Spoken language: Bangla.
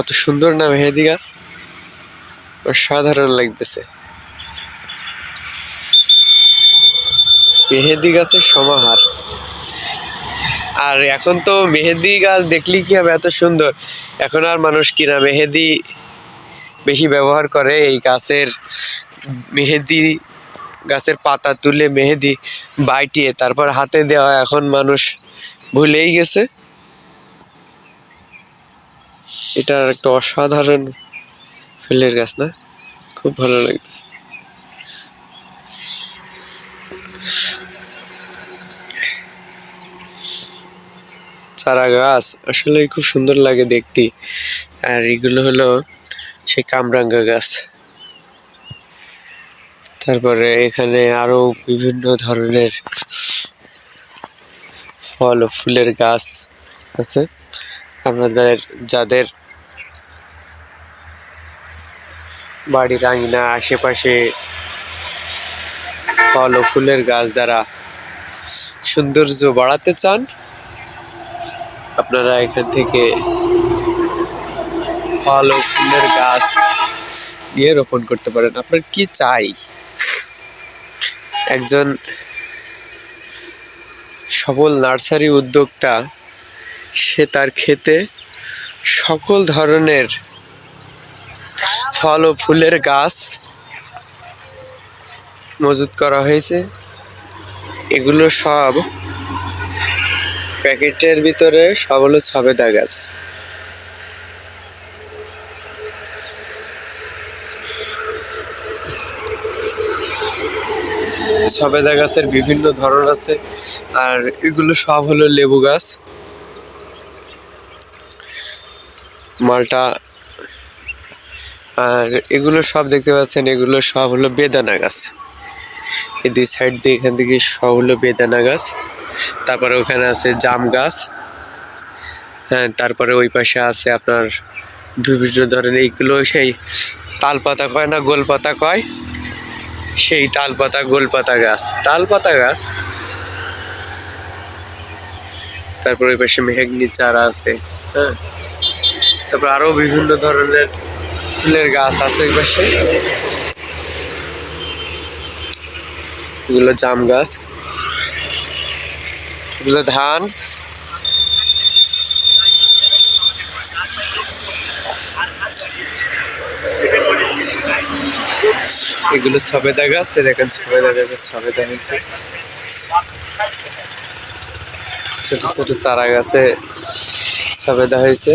কত সুন্দর না মেহেদি গাছ, অসাধারণ লাগতেছে। মেহেদি গাছের সমাহার। আর এখন তো মেহেদি গাছ দেখলি কি হবে, এত সুন্দর। এখন আর মানুষ কিনা মেহেদি বেশি ব্যবহার করে, এই গাছের মেহেদি গাছের পাতা তুলে মেহেদি বাইটিয়ে তারপর হাতে দেওয়া এখন মানুষ ভুলেই গেছে। এটা একটা অসাধারণ ফুলের গাছ না, খুব ভালো লাগে। চারা গাছ আসলে খুব সুন্দর লাগে দেখতে। আর এগুলো হলো সেই কামরাঙ্গা গাছ। তারপরে এখানে আরো বিভিন্ন ধরনের ফল ও ফুলের গাছ আছে। আপনাদের যাদের বাড়ির আঙিনা আশেপাশে ফল ও ফুলের গাছ দ্বারা সৌন্দর্য বাড়াতে চান, আপনারা এখান থেকে ফল ও ফুলের গাছ নিয়ে রোপণ করতে পারেন। আপনার কি চাই, একজন সফল নার্সারি উদ্যোক্তা সে তার ক্ষেতে সকল ধরনের ফল ও ফুলের গাছ মজুত করা হয়েছে। এগুলো সব প্যাকেটের ভিতরে, সব হলো সবেদা গাছ। সবেদা গাছের বিভিন্ন ধরন আছে। আর এগুলো সব হলো লেবু গাছ, মালটা। আর এগুলো সব দেখতে পাচ্ছেন, এগুলো সব হলো বেদানা গাছ। এই দুই সাইড দিয়ে এখান থেকে সব হলো বেদানা গাছ। তারপরে ওখানে আছে জাম গাছ। হ্যাঁ, তারপরে ওই পাশে আছে আপনার বিভিন্ন ধরনের, এইগুলো সেই তাল পাতা কয় না, গোল পাতা কয়, সেই তাল পাতা গোল পাতা গাছ, তাল পাতা গাছ। তারপর ওই পাশে মেহগনির চারা আছে। হ্যাঁ, তারপর আরো বিভিন্ন ধরনের ফুলের গাছ আছে ওই পাশে। এগুলো জাম গাছ, এগুলো ধান, এগুলো সবেদা গাছ। দেখেন সবেদা গাছের সবেদা হয়েছে, ছোট ছোট চারা গাছে সবেদা হয়েছে।